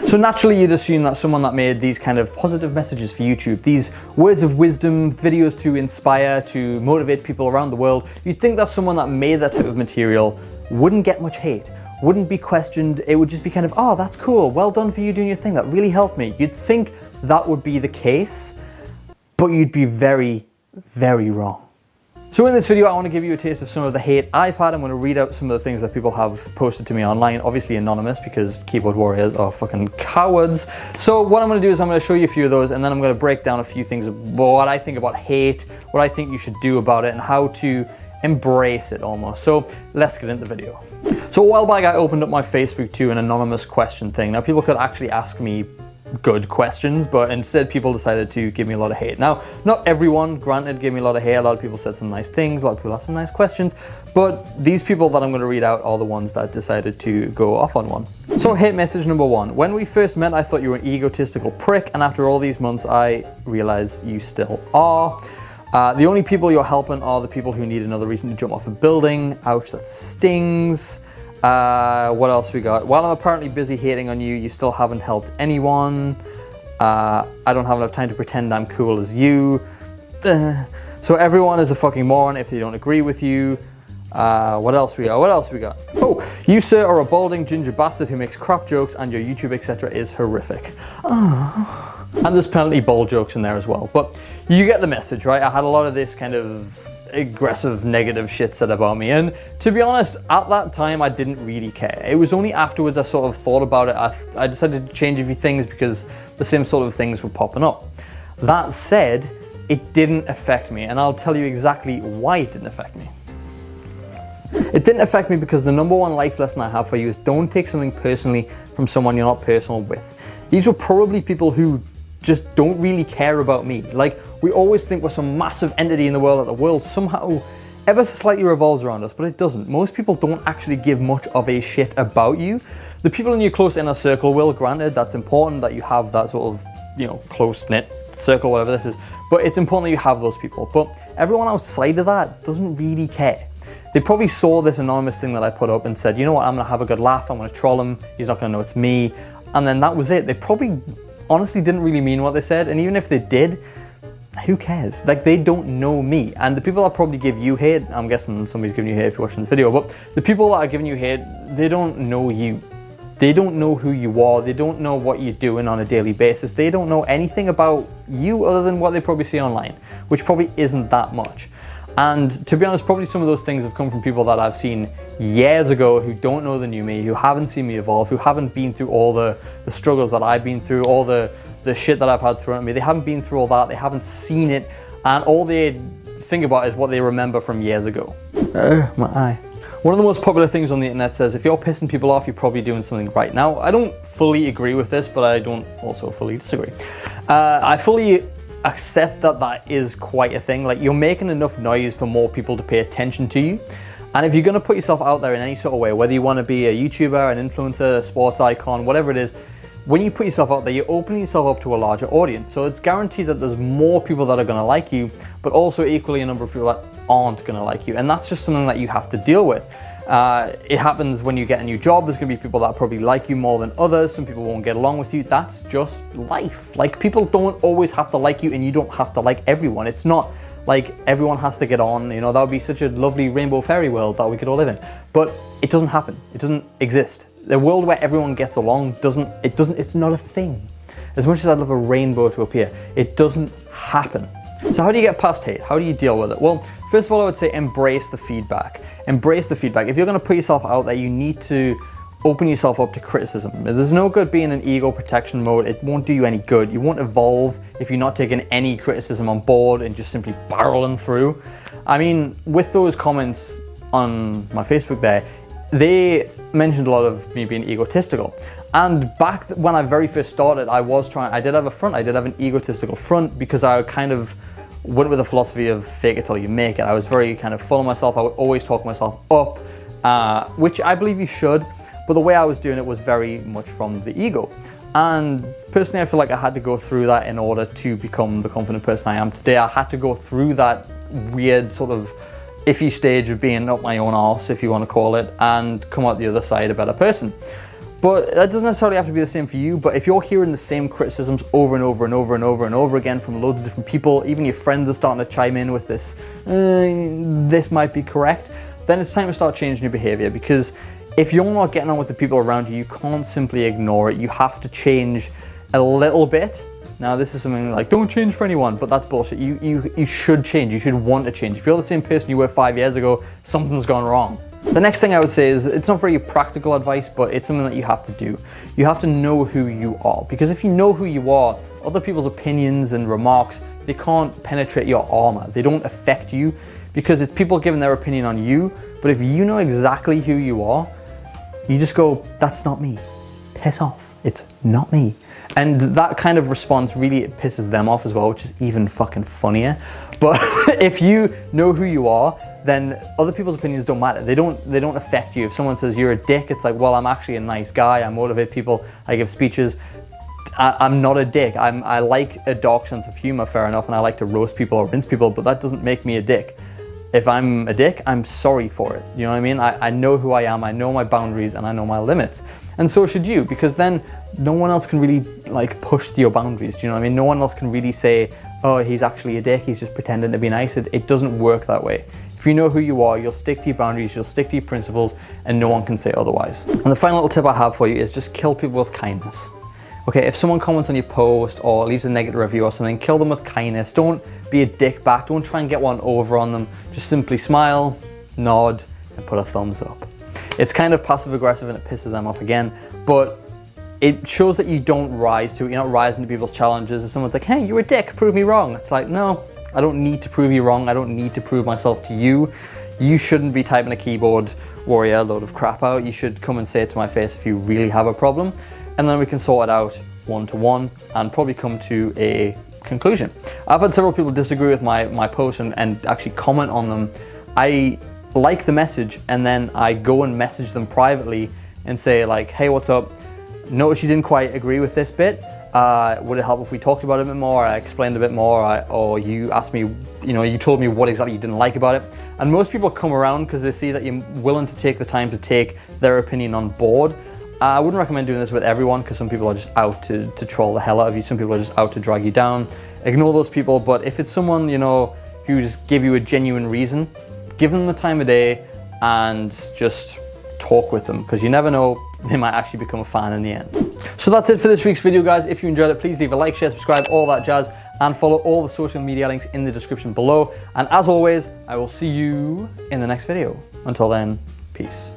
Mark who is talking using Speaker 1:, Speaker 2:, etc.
Speaker 1: So naturally you'd assume that someone that made these kind of positive messages for YouTube, these words of wisdom, videos to inspire, to motivate people around the world, you'd think that someone that made that type of material wouldn't get much hate, wouldn't be questioned. It would just be kind of, oh, that's cool, well done for you doing your thing, that really helped me. You'd think that would be the case, but you'd be very, very wrong. So in this video, I want to give you a taste of some of the hate I've had. I'm going to read out some of the things that people have posted to me online, obviously anonymous because keyboard warriors are fucking cowards. So what I'm going to do is I'm going to show you a few of those, and then I'm going to break down a few things about what I think about hate, what I think you should do about it, and how to embrace it almost. So let's get into the video. So a while back, I opened up my Facebook to an anonymous question thing. Now people could actually ask me good questions, but instead people decided to give me a lot of hate. Now, not everyone, granted, gave me a lot of hate. A lot of people said some nice things, a lot of people asked some nice questions, but these people that I'm going to read out are the ones that decided to go off on one. So hate message number 1. When we first met, I thought you were an egotistical prick, and after all these months, I realize you still are. The only people you're helping are the people who need another reason to jump off a building. Ouch, that stings. What else we got? While I'm apparently busy hating on you, you still haven't helped anyone. I don't have enough time to pretend I'm cool as you. So everyone is a fucking moron if they don't agree with you. What else we got? Oh, you sir are a balding ginger bastard who makes crap jokes, and your YouTube etc. is horrific. Oh. And there's plenty bald jokes in there as well, but you get the message, right? I had a lot of this kind of aggressive negative shit said about me, and to be honest, at that time I didn't really care. It was only afterwards I sort of thought about it. I decided to change a few things because the same sort of things were popping up. That said, it didn't affect me, and I'll tell you exactly why it didn't affect me. It didn't affect me because the number one life lesson I have for you is don't take something personally from someone you're not personal with. These were probably people who just don't really care about me. Like, we always think we're some massive entity in the world, that the world somehow ever so slightly revolves around us, but it doesn't. Most people don't actually give much of a shit about you. The people in your close inner circle will, granted, that's important that you have that sort of, you know, close-knit circle, whatever this is, but it's important that you have those people. But everyone outside of that doesn't really care. They probably saw this anonymous thing that I put up and said, you know what, I'm gonna have a good laugh, I'm gonna troll him, he's not gonna know it's me, and then that was it. They probably honestly didn't really mean what they said, and even if they did, who cares? Like, they don't know me. And the people that probably give you hate, I'm guessing somebody's giving you hate if you're watching this video, but the people that are giving you hate, they don't know you. They don't know who you are. They don't know what you're doing on a daily basis. They don't know anything about you other than what they probably see online, which probably isn't that much. And to be honest, probably some of those things have come from people that I've seen years ago who don't know the new me, who haven't seen me evolve, who haven't been through all the struggles that I've been through, all the shit that I've had thrown at me. They haven't been through all that, they haven't seen it, and all they think about is what they remember from years ago. My eye. One of the most popular things on the internet says, if you're pissing people off, you're probably doing something right. Now, I don't fully agree with this, but I don't also fully disagree. I fully accept that that is quite a thing. Like, you're making enough noise for more people to pay attention to you. And if you're going to put yourself out there in any sort of way, whether you want to be a YouTuber, an influencer, a sports icon, whatever it is, when you put yourself out there, you're opening yourself up to a larger audience. So it's guaranteed that there's more people that are going to like you, but also equally a number of people that aren't going to like you. And that's just something that you have to deal with. It happens when you get a new job. There's going to be people that probably like you more than others. Some people won't get along with you. That's just life. Like, people don't always have to like you, and you don't have to like everyone. It's not like everyone has to get on. You know, that would be such a lovely rainbow fairy world that we could all live in. But it doesn't happen. It doesn't exist. The world where everyone gets along it's not a thing. As much as I'd love a rainbow to appear, it doesn't happen. So how do you get past hate? How do you deal with it? Well, first of all, I would say embrace the feedback. Embrace the feedback. If you're going to put yourself out there, you need to open yourself up to criticism. There's no good being in ego protection mode. It won't do you any good. You won't evolve if you're not taking any criticism on board and just simply barreling through. I mean, with those comments on my Facebook there, they mentioned a lot of me being egotistical. And back when I very first started, I did have a front. I did have an egotistical front because I kind of went with the philosophy of fake it till you make it. I was very kind of full of myself. I would always talk myself up, which I believe you should, but the way I was doing it was very much from the ego. And personally, I feel like I had to go through that in order to become the confident person I am today. I had to go through that weird sort of iffy stage of being up my own arse, if you want to call it, and come out the other side a better person. But that doesn't necessarily have to be the same for you. But if you're hearing the same criticisms over and over and over and over and over again from loads of different people, even your friends are starting to chime in with this, this might be correct, then it's time to start changing your behavior. Because if you're not getting on with the people around you, you can't simply ignore it. You have to change a little bit. Now, this is something like, don't change for anyone, but that's bullshit. You should change. You should want to change. If you're the same person you were 5 years ago, something's gone wrong. The next thing I would say is, it's not very practical advice, but it's something that you have to do. You have to know who you are, because if you know who you are, other people's opinions and remarks, they can't penetrate your armor. They don't affect you, because it's people giving their opinion on you. But if you know exactly who you are, you just go, that's not me. Piss off. It's not me. And that kind of response really pisses them off as well, which is even fucking funnier. But if you know who you are, then other people's opinions don't matter. They don't affect you. If someone says you're a dick, it's like, well, I'm actually a nice guy. I motivate people. I give speeches. I'm not a dick. I like a dark sense of humor, fair enough, and I like to roast people or rinse people, but that doesn't make me a dick. If I'm a dick, I'm sorry for it. You know what I mean? I know who I am, I know my boundaries, and I know my limits. And so should you, because then no one else can really like push your boundaries. Do you know what I mean? No one else can really say, oh, he's actually a dick, he's just pretending to be nice. It doesn't work that way. If you know who you are, you'll stick to your boundaries, you'll stick to your principles, and no one can say otherwise. And the final little tip I have for you is just kill people with kindness. Okay, if someone comments on your post or leaves a negative review or something, kill them with kindness. Don't be a dick back. Don't try and get one over on them. Just simply smile, nod, and put a thumbs up. It's kind of passive aggressive and it pisses them off again, but it shows that you don't rise to it. You're not rising to people's challenges. If someone's like, hey, you're a dick, prove me wrong. It's like, no, I don't need to prove you wrong. I don't need to prove myself to you. You shouldn't be typing a keyboard warrior load of crap out. You should come and say it to my face if you really have a problem. And then we can sort it out one-to-one and probably come to a conclusion. I've had several people disagree with my posts and actually comment on them. I like the message and then I go and message them privately and say like, hey, what's up? Notice you didn't quite agree with this bit. Would it help if we talked about it a bit more? I explained a bit more, or you asked me, you told me what exactly you didn't like about it. And most people come around because they see that you're willing to take the time to take their opinion on board. I wouldn't recommend doing this with everyone because some people are just out to troll the hell out of you. Some people are just out to drag you down. Ignore those people. But if it's someone, who just give you a genuine reason, give them the time of day and just talk with them, because you never know, they might actually become a fan in the end. So that's it for this week's video, guys. If you enjoyed it, please leave a like, share, subscribe, all that jazz, and follow all the social media links in the description below. And as always, I will see you in the next video. Until then, peace.